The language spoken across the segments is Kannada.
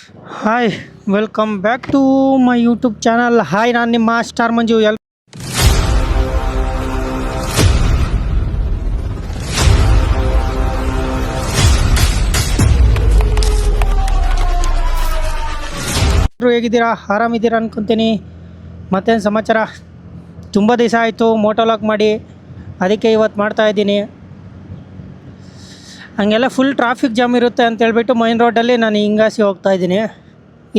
Hi, welcome back to my YouTube channel. Hi, ನಾನು ನಿಮ್ಮ ಸ್ಟಾರ್ ಮಂಜು. ಎಲ್ಲರೂ ಹೇಗಿದ್ದೀರಾ? ಆರಾಮಿದ್ದೀರಾ ಅನ್ಕೊತೀನಿ. ಮತ್ತೇನು ಸಮಾಚಾರ? ತುಂಬ ದಿವಸ ಆಯಿತು ಮೋಟೋಲಾಗ್ ಮಾಡಿ, ಅದಕ್ಕೆ ಇವತ್ತು ಮಾಡ್ತಾಯಿದ್ದೀನಿ. ಹಂಗೆಲ್ಲ ಫುಲ್ ಟ್ರಾಫಿಕ್ ಜಾಮ್ ಇರುತ್ತೆ ಅಂತೇಳ್ಬಿಟ್ಟು ಮೈನ್ ರೋಡಲ್ಲಿ ನಾನು ಹಿಂಗಾಸಿ ಹೋಗ್ತಾಯಿದ್ದೀನಿ.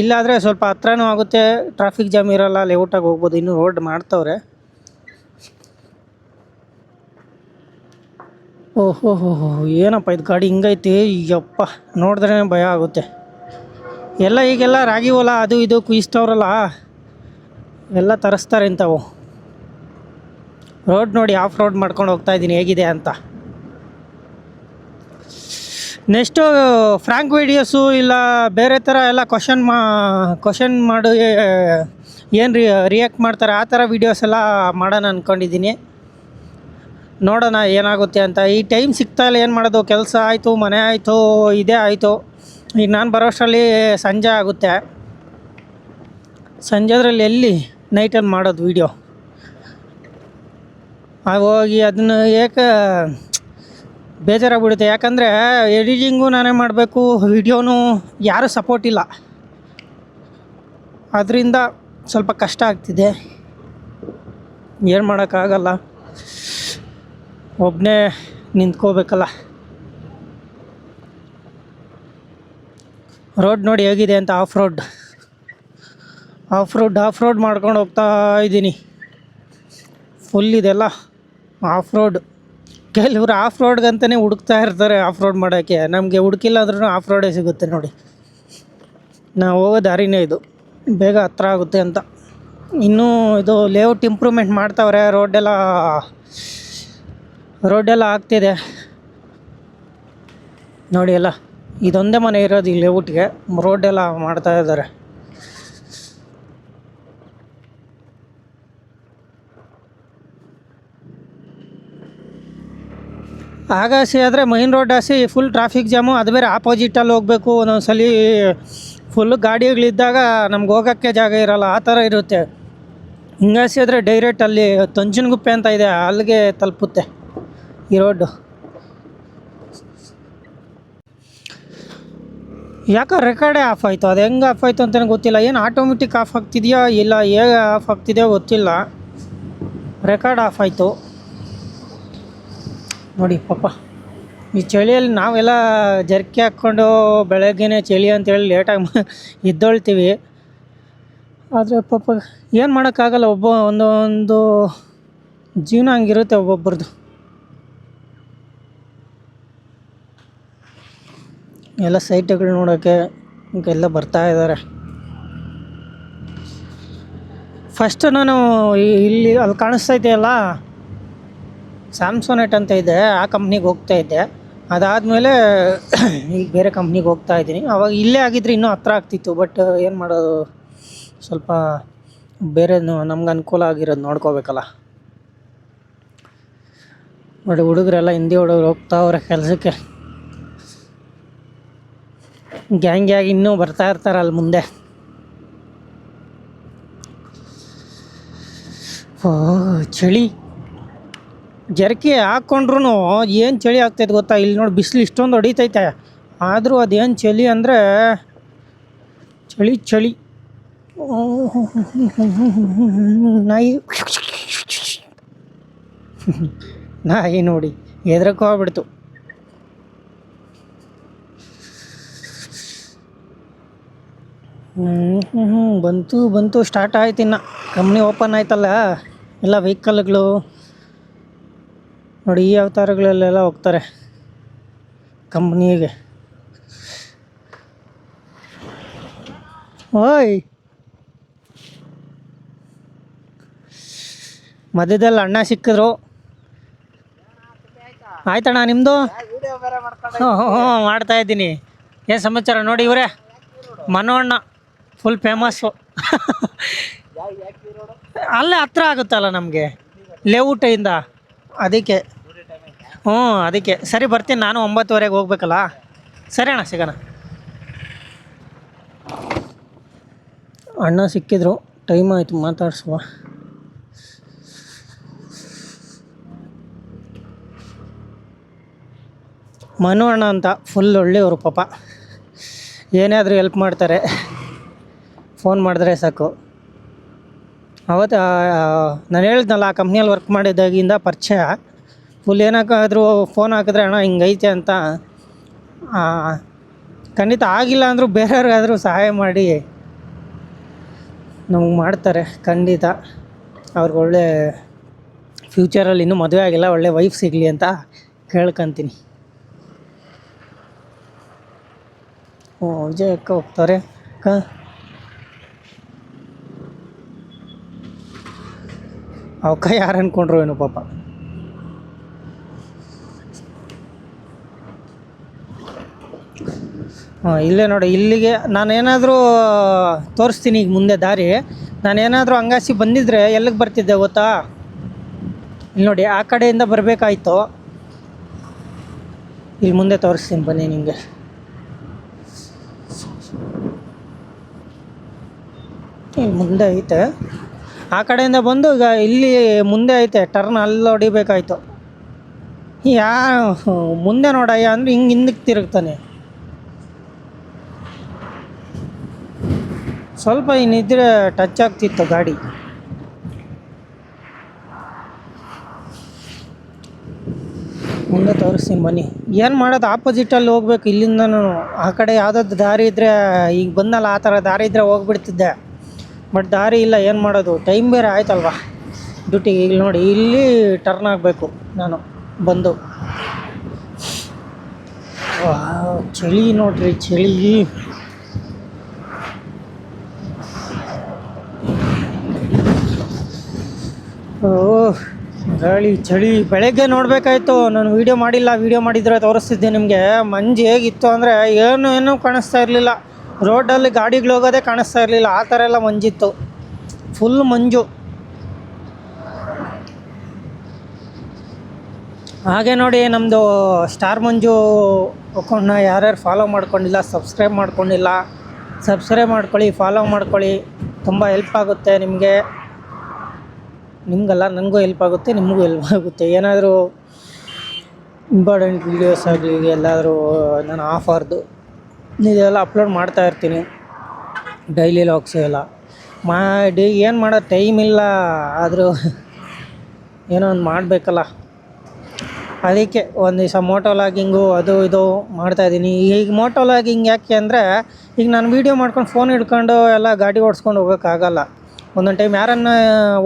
ಇಲ್ಲಾದರೆ ಸ್ವಲ್ಪ ಹತ್ರನೂ ಆಗುತ್ತೆ, ಟ್ರಾಫಿಕ್ ಜಾಮ್ ಇರೋಲ್ಲ, ಲೇಔಟಾಗಿ ಹೋಗ್ಬೋದು. ಇನ್ನೂ ರೋಡ್ ಮಾಡ್ತವ್ರೆ. ಓಹೋ ಏನಪ್ಪ ಇದು ಗಾಡಿ ಹಿಂಗೈತಿ, ಯಪ್ಪ ನೋಡಿದ್ರೇ ಭಯ ಆಗುತ್ತೆ. ಎಲ್ಲ ಈಗೆಲ್ಲ ರಾಗಿ ಹೊಲ ಅದು ಇದು ಕುಯಿಸ್ತವ್ರಲ್ಲ, ಎಲ್ಲ ತರಿಸ್ತಾರೆ ಇಂಥವು. ರೋಡ್ ನೋಡಿ ಆಫ್ ರೋಡ್ ಮಾಡ್ಕೊಂಡು ಹೋಗ್ತಾಯಿದ್ದೀನಿ ಹೇಗಿದೆ ಅಂತ. ನೆಕ್ಸ್ಟು ಫ್ರ್ಯಾಂಕ್ ವೀಡಿಯೋಸು ಇಲ್ಲ ಬೇರೆ ಥರ ಎಲ್ಲ ಕ್ವಶನ್ ಮಾಡಿ ಏನು ರಿಯಾಕ್ಟ್ ಮಾಡ್ತಾರೆ ಆ ಥರ ವೀಡಿಯೋಸ್ ಎಲ್ಲ ಮಾಡೋಣ ಅಂದ್ಕೊಂಡಿದ್ದೀನಿ. ನೋಡೋಣ ಏನಾಗುತ್ತೆ ಅಂತ. ಈ ಟೈಮ್ ಸಿಗ್ತಾಯಿಲ್ಲ, ಏನು ಮಾಡೋದು, ಕೆಲಸ ಆಯಿತು, ಮನೆ ಆಯಿತು, ಇದೇ ಆಯಿತು. ಈಗ ನಾನು ಬರೋಷ್ಟರಲ್ಲಿ ಸಂಜೆ ಆಗುತ್ತೆ. ಸಂಜೆದ್ರಲ್ಲಿ ಎಲ್ಲಿ ನೈಟಲ್ಲಿ ಮಾಡೋದು ವೀಡಿಯೋ. ಹೋಗಿ ಅದನ್ನು ಬೇಜಾರಾಗ್ಬಿಡುತ್ತೆ. ಯಾಕಂದರೆ ಎಡಿಟಿಂಗು ನಾನೇ ಮಾಡಬೇಕು, ವೀಡಿಯೋನೂ ಯಾರೂ ಸಪೋರ್ಟ್ ಇಲ್ಲ, ಅದರಿಂದ ಸ್ವಲ್ಪ ಕಷ್ಟ ಆಗ್ತಿದೆ. ಏನು ಮಾಡೋಕ್ಕಾಗಲ್ಲ, ಒಬ್ಬನೇ ನಿಂತ್ಕೋಬೇಕಲ್ಲ. ರೋಡ್ ನೋಡಿ ಹೇಗಿದೆ ಅಂತ. ಆಫ್ ರೋಡ್ ಮಾಡ್ಕೊಂಡು ಹೋಗ್ತಾ ಇದ್ದೀನಿ. ಫುಲ್ ಇದೆಲ್ಲ ಆಫ್ ರೋಡ್. ಕೆಲವರು ಆಫ್ ರೋಡ್ಗಂತಲೇ ಹುಡುಕ್ತಾ ಇರ್ತಾರೆ ಆಫ್ ರೋಡ್ ಮಾಡೋಕ್ಕೆ. ನಮಗೆ ಹುಡುಕಿಲ್ಲ ಅಂದ್ರೂ ಆಫ್ ರೋಡೇ ಸಿಗುತ್ತೆ ನೋಡಿ. ನಾವು ಹೋಗೋ ದಾರಿನೇ ಇದು, ಬೇಗ ಹತ್ರ ಆಗುತ್ತೆ ಅಂತ. ಇನ್ನೂ ಇದು ಲೇಔಟ್ ಇಂಪ್ರೂವ್ಮೆಂಟ್ ಮಾಡ್ತಾವ್ರೆ. ರೋಡೆಲ್ಲ ಆಗ್ತಿದೆ ನೋಡಿ. ಎಲ್ಲ ಇದೊಂದೇ ಮನೆ ಇರೋದು ಈ ಲೇಔಟ್ಗೆ, ರೋಡೆಲ್ಲ ಮಾಡ್ತಾ ಇದ್ದಾರೆ. ಆಗಾಸಿ ಆದರೆ ಮೈನ್ ರೋಡ್ ಆಸಿ ಫುಲ್ ಟ್ರಾಫಿಕ್ ಜಾಮು. ಅದು ಬೇರೆ ಆಪೋಸಿಟಲ್ಲಿ ಹೋಗಬೇಕು. ಒಂದೊಂದ್ಸಲ ಫುಲ್ಲು ಗಾಡಿಗಳಿದ್ದಾಗ ನಮ್ಗೆ ಹೋಗೋಕ್ಕೆ ಜಾಗ ಇರೋಲ್ಲ, ಆ ಥರ ಇರುತ್ತೆ. ಹಿಂಗಾಸಿ ಆದರೆ ಡೈರೆಕ್ಟ್ ಅಲ್ಲಿ ತಂಜನಗುಪ್ಪೆ ಅಂತ ಇದೆ, ಅಲ್ಲಿಗೆ ತಲುಪುತ್ತೆ ಈ ರೋಡು. ಯಾಕೆ ರೆಕಾರ್ಡೇ ಆಫ್ ಆಯಿತು, ಅದು ಹೆಂಗೆ ಆಫ್ ಆಯಿತು ಅಂತಲೇ ಗೊತ್ತಿಲ್ಲ. ಏನು ಆಟೋಮೆಟಿಕ್ ಆಫ್ ಆಗ್ತಿದೆಯಾ ಇಲ್ಲ ಹೇಗೆ ಆಫ್ ಆಗ್ತಿದೆಯೋ ಗೊತ್ತಿಲ್ಲ, ರೆಕಾರ್ಡ್ ಆಫ್ ಆಯಿತು ನೋಡಿ. ಪಾಪ ಈ ಚಳಿಯಲ್ಲಿ ನಾವೆಲ್ಲ ಜರ್ಕಿ ಹಾಕ್ಕೊಂಡು ಬೆಳಗ್ಗೆನೇ ಚಳಿ ಅಂತೇಳಿ ಲೇಟಾಗಿ ಎದ್ದೊಳ್ತೀವಿ. ಆದರೆ ಪಾಪ ಏನು ಮಾಡೋಕ್ಕಾಗಲ್ಲ, ಒಂದೊಂದು ಜೀವನ ಹಂಗಿರುತ್ತೆ ಒಬ್ಬೊಬ್ರದ್ದು. ಎಲ್ಲ ಸೈಟ್ಗಳು ನೋಡೋಕ್ಕೆ ಎಲ್ಲ ಬರ್ತಾ ಇದ್ದಾರೆ. ಫಸ್ಟ್ ನಾನು ಇಲ್ಲಿ ಅಲ್ಲಿ ಕಾಣಿಸ್ತಾಯಿದೆಯಲ್ಲ ಸ್ಯಾಮ್ಸೋನೆಟ್ ಅಂತ ಇದೆ, ಆ ಕಂಪ್ನಿಗೆ ಹೋಗ್ತಾಯಿದ್ದೆ. ಅದಾದಮೇಲೆ ಈಗ ಬೇರೆ ಕಂಪ್ನಿಗೆ ಹೋಗ್ತಾಯಿದ್ದೀನಿ. ಆವಾಗ ಇಲ್ಲೇ ಆಗಿದ್ದರೆ ಇನ್ನೂ ಹತ್ರ ಆಗ್ತಿತ್ತು. ಬಟ್ ಏನು ಮಾಡೋದು, ಸ್ವಲ್ಪ ಬೇರೆ ನಮ್ಗೆ ಅನುಕೂಲ ಆಗಿರೋದು ನೋಡ್ಕೋಬೇಕಲ್ಲ. ನೋಡಿ ಹುಡುಗರೆಲ್ಲ ಹಿಂದಿ ಹುಡುಗರು ಹೋಗ್ತಾವ್ರೆ ಕೆಲಸಕ್ಕೆ. ಗ್ಯಾಂಗ್ ಇನ್ನೂ ಬರ್ತಾ ಇರ್ತಾರೆ ಅಲ್ಲಿ ಮುಂದೆ. ಚಳಿ ಜರ್ಕಿ ಹಾಕ್ಕೊಂಡ್ರು ಏನು ಚಳಿ ಆಗ್ತೈತೆ ಗೊತ್ತಾ. ಇಲ್ಲಿ ನೋಡಿ ಬಿಸಿಲು ಇಷ್ಟೊಂದು ಹೊಡಿತೈತೆ, ಆದರೂ ಅದೇನು ಚಳಿ ಅಂದರೆ ಚಳಿ. ನಾಯಿ ನೋಡಿ ಎದ್ರಕ್ಕೆ ಹೋಗ್ಬಿಡ್ತು. ಬಂತು ಸ್ಟಾರ್ಟ್ ಆಯ್ತು. ಇನ್ನು ಕಂಪ್ನಿ ಓಪನ್ ಆಯ್ತಲ್ಲ, ಎಲ್ಲ ವೆಹಿಕಲ್ಗಳು ನೋಡಿ ಈ ಅವತಾರಗಳಲ್ಲೆಲ್ಲ ಹೋಗ್ತಾರೆ ಕಂಪ್ನಿಗೆ. ಓಯ್ ಮಧ್ಯದಲ್ಲಿ ಅಣ್ಣ ಸಿಕ್ಕಿದ್ರು. ಆಯ್ತಣ್ಣ ನಿಮ್ಮದು? ಹ್ಞೂ ಮಾಡ್ತಾಯಿದ್ದೀನಿ. ಏನು ಸಮಾಚಾರ ನೋಡಿ, ಇವರೇ ಮನೋಣ್ಣ, ಫುಲ್ ಫೇಮಸ್ಸು. ಅಲ್ಲೇ ಹತ್ರ ಆಗುತ್ತಲ್ಲ ನಮಗೆ ಲೇಔಟಿಂದ, ಅದಕ್ಕೆ. ಅದಕ್ಕೆ ಸರಿ ಬರ್ತೀನಿ ನಾನು. 9:30 ಹೋಗ್ಬೇಕಲ್ಲ. ಸರಿ ಅಣ್ಣ, ಸಿಗೋಣ. ಅಣ್ಣ ಸಿಕ್ಕಿದ್ರು, ಟೈಮ್ ಆಯಿತು ಮಾತಾಡ್ಸುವ. ಮನು ಅಣ್ಣ ಅಂತ ಫುಲ್ ಒಳ್ಳೆಯವರು ಪಾಪ, ಏನೇ ಆದರೂ ಹೆಲ್ಪ್ ಮಾಡ್ತಾರೆ, ಫೋನ್ ಮಾಡಿದ್ರೆ ಸಾಕು. ಅವತ್ತು ನಾನು ಹೇಳಿದ್ನಲ್ಲ, ಆ ಕಂಪ್ನಿಯಲ್ಲಿ ವರ್ಕ್ ಮಾಡಿದ್ದಾಗಿಂದ ಪರಿಚಯ. ಫುಲ್ ಏನಾಕಾದರೂ ಫೋನ್ ಹಾಕಿದ್ರೆ ಅಣ್ಣ ಹಿಂಗೈತೆ ಅಂತ, ಖಂಡಿತ ಆಗಿಲ್ಲ ಅಂದರೂ ಬೇರೆಯವ್ರಿಗಾದರೂ ಸಹಾಯ ಮಾಡಿ ನಮಗೆ ಮಾಡ್ತಾರೆ ಖಂಡಿತ. ಅವ್ರಿಗೆ ಒಳ್ಳೆ ಫ್ಯೂಚರಲ್ಲಿ ಇನ್ನೂ ಮದುವೆ ಆಗಿಲ್ಲ, ಒಳ್ಳೆ ವೈಫ್ ಸಿಗಲಿ ಅಂತ ಕೇಳ್ಕೊತೀನಿ. ವಿಜಯ್ ಅಕ್ಕ ಹೋಗ್ತಾರೆ ಅಕ್ಕ. ಅವಕ್ಕ ಯಾರು ಅಂದ್ಕೊಂಡ್ರು ಏನೋ ಪಾಪ. ಇಲ್ಲೇ ನೋಡಿ, ಇಲ್ಲಿಗೆ ನಾನೇನಾದರೂ ತೋರಿಸ್ತೀನಿ ಈಗ ಮುಂದೆ ದಾರಿ. ನಾನೇನಾದರೂ ಅಂಗಾಸಿ ಬಂದಿದ್ದರೆ ಎಲ್ಲಿಗೆ ಬರ್ತಿದ್ದೆ ಗೊತ್ತಾ? ಇಲ್ಲಿ ನೋಡಿ, ಆ ಕಡೆಯಿಂದ ಬರಬೇಕಾಯ್ತು. ಇಲ್ಲಿ ಮುಂದೆ ತೋರಿಸ್ತೀನಿ ಬನ್ನಿ ನಿಮಗೆ. ಇಲ್ಲಿ ಮುಂದೆ ಐತೆ, ಆ ಕಡೆಯಿಂದ ಬಂದು ಈಗ ಇಲ್ಲಿ ಮುಂದೆ ಐತೆ ಟರ್ನ್, ಅಲ್ಲಿ ಹೊಡಿಬೇಕಾಯ್ತು. ಮುಂದೆ ನೋಡಯ್ಯ ಅಂದರೆ ಹಿಂಗೆ ಹಿಂದಕ್ಕೆ ತಿರುಗ್ತಾನೆ. ಸ್ವಲ್ಪ ಇನ್ನಿದ್ರೆ ಟಚ್ ಆಗ್ತಿತ್ತು ಗಾಡಿ. ಮುಂದೆ ತೋರಿಸ್ತೀನಿ ಬನ್ನಿ. ಏನು ಮಾಡೋದು, ಆಪೋಸಿಟಲ್ಲಿ ಹೋಗ್ಬೇಕು ಇಲ್ಲಿಂದನೂ. ಆ ಕಡೆ ಯಾವುದಾದ್ರು ದಾರಿ ಇದ್ದರೆ, ಈಗ ಬಂದಲ್ಲ ಆ ಥರ ದಾರಿ ಇದ್ದರೆ ಹೋಗ್ಬಿಡ್ತಿದ್ದೆ. ಬಟ್ ದಾರಿ ಇಲ್ಲ, ಏನು ಮಾಡೋದು, ಟೈಮ್ ಬೇರೆ ಆಯ್ತಲ್ವ ಡ್ಯೂಟಿಗೆ. ಈಗ ನೋಡಿ, ಇಲ್ಲಿ ಟರ್ನ್ ಆಗಬೇಕು ನಾನು ಬಂದು. ಚಳಿ ನೋಡ್ರಿ, ಚಳಿ. ಗಾಳಿ, ಚಳಿ. ಬೆಳಗ್ಗೆ ನೋಡಬೇಕಾಯ್ತು, ನಾನು ವೀಡಿಯೋ ಮಾಡಿಲ್ಲ. ವೀಡಿಯೋ ಮಾಡಿದರೆ ತೋರಿಸ್ತಿದ್ದೆ ನಿಮಗೆ. ಮಂಜು ಹೇಗಿತ್ತು ಅಂದರೆ ಏನೂ ಕಾಣಿಸ್ತಾ ಇರಲಿಲ್ಲ. ರೋಡಲ್ಲಿ ಗಾಡಿಗಳು ಹೋಗೋದೇ ಕಾಣಿಸ್ತಾ ಇರಲಿಲ್ಲ, ಆ ಥರ ಎಲ್ಲ ಮಂಜಿತ್ತು. ಫುಲ್ ಮಂಜು. ಹಾಗೆ ನೋಡಿ, ನಮ್ಮದು ಸ್ಟಾರ್ ಮಂಜು ಅಕೌಂಟ್ನ ಯಾರ್ಯಾರು ಫಾಲೋ ಮಾಡ್ಕೊಂಡಿಲ್ಲ, ಸಬ್ಸ್ಕ್ರೈಬ್ ಮಾಡ್ಕೊಂಡಿಲ್ಲ, ಸಬ್ಸ್ಕ್ರೈಬ್ ಮಾಡ್ಕೊಳ್ಳಿ, ಫಾಲೋ ಮಾಡ್ಕೊಳ್ಳಿ. ತುಂಬ ಹೆಲ್ಪ್ ಆಗುತ್ತೆ ನಿಮಗಲ್ಲ, ನನಗೂ ಹೆಲ್ಪ್ ಆಗುತ್ತೆ, ನಿಮಗೂ ಹೆಲ್ಪ್ ಆಗುತ್ತೆ. ಏನಾದರೂ ಇಂಪಾರ್ಟೆಂಟ್ ವೀಡಿಯೋಸ್ ಆಗಲಿ, ಎಲ್ಲಾದರೂ ನಾನು ಆಫರ್ದು ಇದೆಲ್ಲ ಅಪ್ಲೋಡ್ ಮಾಡ್ತಾಯಿರ್ತೀನಿ. ಡೈಲಿ ಲಾಗ್ಸು ಎಲ್ಲ ಏನು ಮಾಡೋದು, ಟೈಮ್ ಇಲ್ಲ. ಆದರೂ ಏನೋ ಒಂದು ಮಾಡಬೇಕಲ್ಲ, ಅದಕ್ಕೆ ಒಂದು ದಿವಸ ಮೋಟೋ ಲಾಗಿಂಗು ಅದು ಇದು ಮಾಡ್ತಾಯಿದ್ದೀನಿ. ಈಗ ಮೋಟೋ ಲಾಗಿಂಗ್ ಯಾಕೆ ಅಂದರೆ, ಈಗ ನಾನು ವೀಡಿಯೋ ಮಾಡ್ಕೊಂಡು ಫೋನ್ ಹಿಡ್ಕೊಂಡು ಎಲ್ಲ ಗಾಡಿ ಓಡಿಸ್ಕೊಂಡು ಹೋಗೋಕ್ಕಾಗಲ್ಲ. ಒಂದೊಂದು ಟೈಮ್ ಯಾರನ್ನು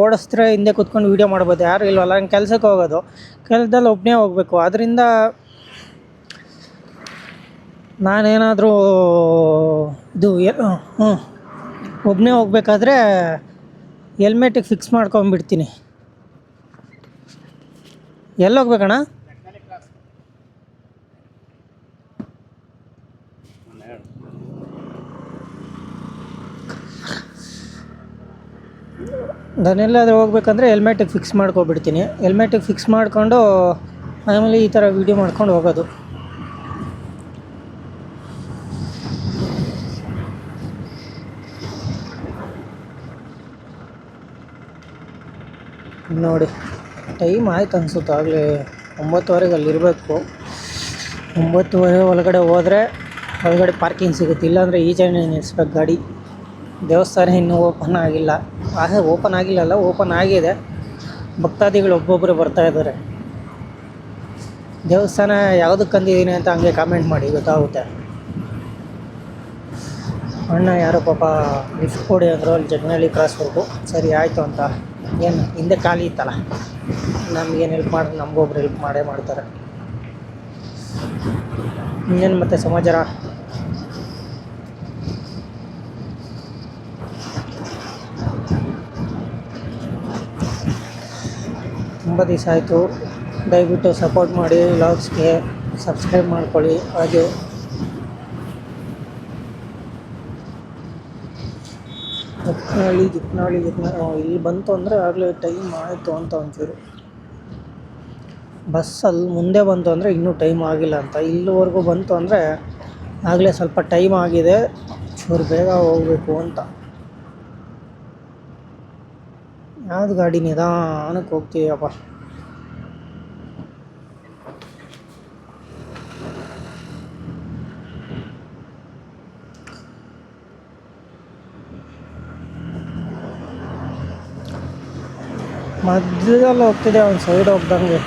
ಓಡಿಸಿದ್ರೆ ಹಿಂದೆ ಕೂತ್ಕೊಂಡು ವೀಡಿಯೋ ಮಾಡ್ಬೋದು, ಯಾರು ಇಲ್ವಲ್ಲ. ಹಂಗೆ ಕೆಲಸಕ್ಕೆ ಹೋಗೋದು, ಕೆಲಸದಲ್ಲಿ ಒಬ್ಬನೇ ಹೋಗಬೇಕು. ಅದರಿಂದ ನಾನೇನಾದರೂ ಇದು ಒಬ್ಬನೇ ಹೋಗ್ಬೇಕಾದ್ರೆ ಹೆಲ್ಮೆಟಿಗೆ ಫಿಕ್ಸ್ ಮಾಡ್ಕೊಂಬಿಡ್ತೀನಿ. ಎಲ್ಲಿ ಹೋಗ್ಬೇಕಣ್ಣ? ನಾನೆಲ್ಲಾದರೂ ಹೋಗ್ಬೇಕಂದ್ರೆ ಹೆಲ್ಮೆಟಿಗೆ ಫಿಕ್ಸ್ ಮಾಡ್ಕೊಬಿಡ್ತೀನಿ. ಹೆಲ್ಮೆಟಿಗೆ ಫಿಕ್ಸ್ ಮಾಡಿಕೊಂಡು ಆಮೇಲೆ ಈ ಥರ ವೀಡಿಯೋ ಮಾಡ್ಕೊಂಡು ಹೋಗೋದು. ನೋಡಿ, ಟೈಮ್ ಆಯ್ತು ಅನಿಸುತ್ತೆ. ಆಗಲೇ 9:15 ಅಲ್ಲಿರಬೇಕು. 9:30 ಒಳಗಡೆ ಹೋದರೆ ಒಳಗಡೆ ಪಾರ್ಕಿಂಗ್ ಸಿಗುತ್ತೆ, ಇಲ್ಲಾಂದರೆ ಈಚೆನೇ ನಿಲ್ಲಿಸ್ಬೇಕು ಗಾಡಿ. ದೇವಸ್ಥಾನ ಇನ್ನೂ ಓಪನ್ ಆಗಿಲ್ಲ. ಓಪನ್ ಆಗಿಲ್ಲಲ್ಲ, ಓಪನ್ ಆಗಿದೆ. ಭಕ್ತಾದಿಗಳು ಒಬ್ಬೊಬ್ಬರು ಬರ್ತಾಯಿದ್ದಾರೆ. ದೇವಸ್ಥಾನ ಯಾವುದಕ್ಕೆ ಅಂದಿದ್ದೀನಿ ಅಂತ ಹಂಗೆ ಕಾಮೆಂಟ್ ಮಾಡಿ, ಗೊತ್ತಾಗುತ್ತೆ. ಅಣ್ಣ ಯಾರೋ ಪಾಪ ಲಿಫ್ಟ್ ಕೊಡಿ ಅಂದರು, ಅಲ್ಲಿ ಜಗ್ನಹಳ್ಳಿ ಕ್ರಾಸ್ವರೆಗೂ. ಸರಿ ಆಯಿತು ಅಂತ. ಏನು ಹಿಂದೆ ಖಾಲಿ ಇತ್ತಲ್ಲ, ನಮಗೇನು ಹೆಲ್ಪ್ ಮಾಡಿದ್ರೆ ನಮಗೊಬ್ರು ಹೆಲ್ಪ್ ಮಾಡೇ ಮಾಡ್ತಾರೆ. ಇನ್ನೇನು ಮತ್ತೆ ಸಮಾಚಾರ? ತುಂಬ ದಿವಸ ಆಯಿತು. ದಯವಿಟ್ಟು ಸಪೋರ್ಟ್ ಮಾಡಿ, ವ್ಲಾಗ್ಸ್ಗೆ ಸಬ್ಸ್ಕ್ರೈಬ್ ಮಾಡ್ಕೊಳ್ಳಿ. ಹಾಗೆ ಜಿಪ್ನಹಳ್ಳಿ ಇಲ್ಲಿ ಬಂತು ಅಂದರೆ ಆಗಲೇ ಟೈಮ್ ಆಯಿತು ಅಂತ ಒಂಚೂರು. ಬಸ್ಸಲ್ಲಿ ಮುಂದೆ ಬಂತು ಅಂದರೆ ಇನ್ನೂ ಟೈಮ್ ಆಗಿಲ್ಲ ಅಂತ. ಇಲ್ಲಿವರೆಗೂ ಬಂತು ಅಂದರೆ ಆಗಲೇ ಸ್ವಲ್ಪ ಟೈಮ್ ಆಗಿದೆ, ಚೂರು ಬೇಗ ಹೋಗಬೇಕು ಅಂತ. ಯಾವ್ದು ಗಾಡಿ ನಿಧಾನಕ್ಕೆ ಹೋಗ್ತೀಯಪ್ಪ. ಮಧ್ಯದಲ್ಲಿ ಹೋಗ್ತಿದೆ, ಒಂದು ಸೈಡ್ ಹೋಗ್ದಂಗೆ.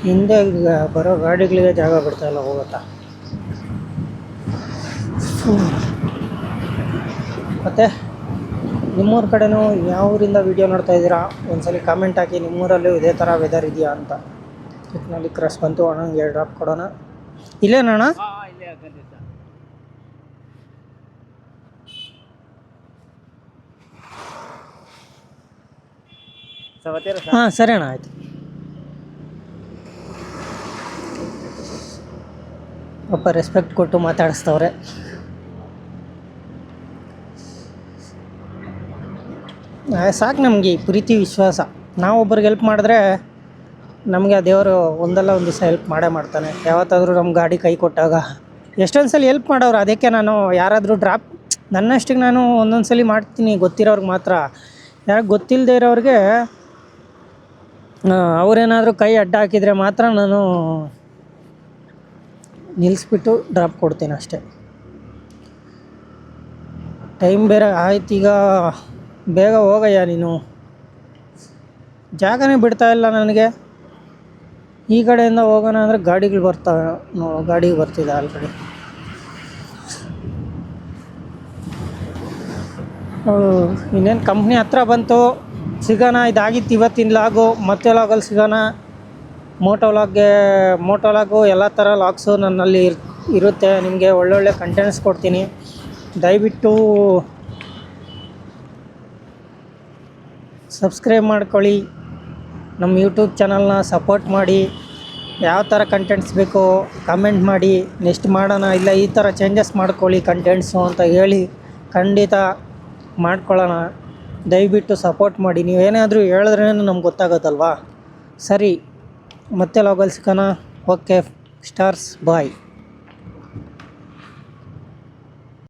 ಹಿಂದೆ ಬರೋ ಗಾಡಿಗಳಿಗೆ ಜಾಗ ಬಿಡ್ತಾಯಿಲ್ಲ, ಹೋಗುತ್ತಾ. ಮತ್ತು ನಿಮ್ಮೂರ ಕಡೆನೂ ಯಾವ ಊರಿಂದ ವೀಡಿಯೋ ನೋಡ್ತಾ ಇದ್ದೀರಾ ಒಂದ್ಸಲಿ ಕಾಮೆಂಟ್ ಹಾಕಿ. ನಿಮ್ಮೂರಲ್ಲೂ ಇದೇ ಥರ ವೆದರ್ ಇದೆಯಾ ಅಂತ. ಚಿಕ್ಕನಲ್ಲಿ ಕ್ರಶ್ ಬಂತು, ಅಣ್ಣಂಗೆ ಡ್ರಾಪ್ ಕೊಡೋಣ. ಇಲ್ಲೇನಣ್ಣ? ಹಾಂ ಸರಿ ಅಣ್ಣ, ಆಯಿತು. ಪಾಪ ರೆಸ್ಪೆಕ್ಟ್ ಕೊಟ್ಟು ಮಾತಾಡಿಸ್ತವ್ರೆ. ಸಾಕು ನಮಗೆ ಈ ಪ್ರೀತಿ ವಿಶ್ವಾಸ. ನಾವು ಒಬ್ರಿಗೆ ಹೆಲ್ಪ್ ಮಾಡಿದ್ರೆ ನಮಗೆ ಆ ದೇವರು ಒಂದಲ್ಲ ಒಂದು ದಿವಸ ಹೆಲ್ಪ್ ಮಾಡೇ ಮಾಡ್ತಾನೆ. ಯಾವತ್ತಾದರೂ ನಮ್ಮ ಗಾಡಿ ಕೈ ಕೊಟ್ಟಾಗ ಎಷ್ಟೊಂದು ಸಲ ಹೆಲ್ಪ್ ಮಾಡೋರು. ಅದಕ್ಕೆ ನಾನು ಯಾರಾದರೂ ಡ್ರಾಪ್ ನನ್ನಷ್ಟಿಗೆ ನಾನು ಒಂದೊಂದು ಸಲ ಮಾಡ್ತೀನಿ, ಗೊತ್ತಿರೋರ್ಗೆ ಮಾತ್ರ. ಯಾಕೆ ಗೊತ್ತಿಲ್ಲದೆ ಇರೋರಿಗೆ ಅವರೇನಾದರೂ ಕೈ ಅಡ್ಡ ಹಾಕಿದರೆ ಮಾತ್ರ ನಾನು ನಿಲ್ಲಿಸ್ಬಿಟ್ಟು ಡ್ರಾಪ್ ಕೊಡ್ತೀನಿ ಅಷ್ಟೇ. ಟೈಮ್ ಬೇರೆ ಆಯ್ತು, ಈಗ ಬೇಗ ಹೋಗಯ್ಯ ನೀನು. ಜಾಗನೇ ಬಿಡ್ತಾಯಿಲ್ಲ ನನಗೆ. ಈ ಕಡೆಯಿಂದ ಹೋಗೋಣ ಅಂದರೆ ಗಾಡಿಗಳು ಬರ್ತವೆ. ಗಾಡಿಗೆ ಬರ್ತಿದೆ ಆಲ್ರೆಡಿ. ಇನ್ನೇನು ಕಂಪ್ನಿ ಹತ್ರ ಬಂತು, ಸಿಗೋಣ. ಇದಾಗಿತ್ತು ಇವತ್ತಿನ ಲಾಗು. ಮತ್ತೆ ಲಾಗಲ್ಲಿ ಸಿಗೋಣ. ಮೋಟೋ ಲಾಗು ಎಲ್ಲ ಥರ ಲಾಗ್ಸು ನನ್ನಲ್ಲಿ ಇರುತ್ತೆ. ನಿಮಗೆ ಒಳ್ಳೊಳ್ಳೆ ಕಂಟೆಂಟ್ಸ್ ಕೊಡ್ತೀನಿ. ದಯವಿಟ್ಟು ಸಬ್ಸ್ಕ್ರೈಬ್ ಮಾಡ್ಕೊಳ್ಳಿ. ನಮ್ಮ ಯೂಟ್ಯೂಬ್ ಚಾನಲ್ನ ಸಪೋರ್ಟ್ ಮಾಡಿ. ಯಾವ ಥರ ಕಂಟೆಂಟ್ಸ್ ಬೇಕೋ ಕಮೆಂಟ್ ಮಾಡಿ. ನೆಕ್ಸ್ಟ್ ಮಾಡೋಣ, ಇಲ್ಲ ಈ ಥರ ಚೇಂಜಸ್ ಮಾಡ್ಕೊಳ್ಳಿ ಕಂಟೆಂಟ್ಸು ಅಂತ ಹೇಳಿ ಖಂಡಿತ ಮಾಡ್ಕೊಳ್ಳೋಣ. ದಯವಿಟ್ಟು ಸಪೋರ್ಟ್ ಮಾಡಿ. ನೀವೇನಾದರೂ ಹೇಳಿದ್ರೇ ನಮ್ಗೆ ಗೊತ್ತಾಗೋದಲ್ವಾ. ಸರಿ, ಮತ್ತೆ ಲಾಗಲ್ಲಿ ಸಿಗೋಣ. ಓಕೆ ಸ್ಟಾರ್ಸ್, ಬಾಯ್.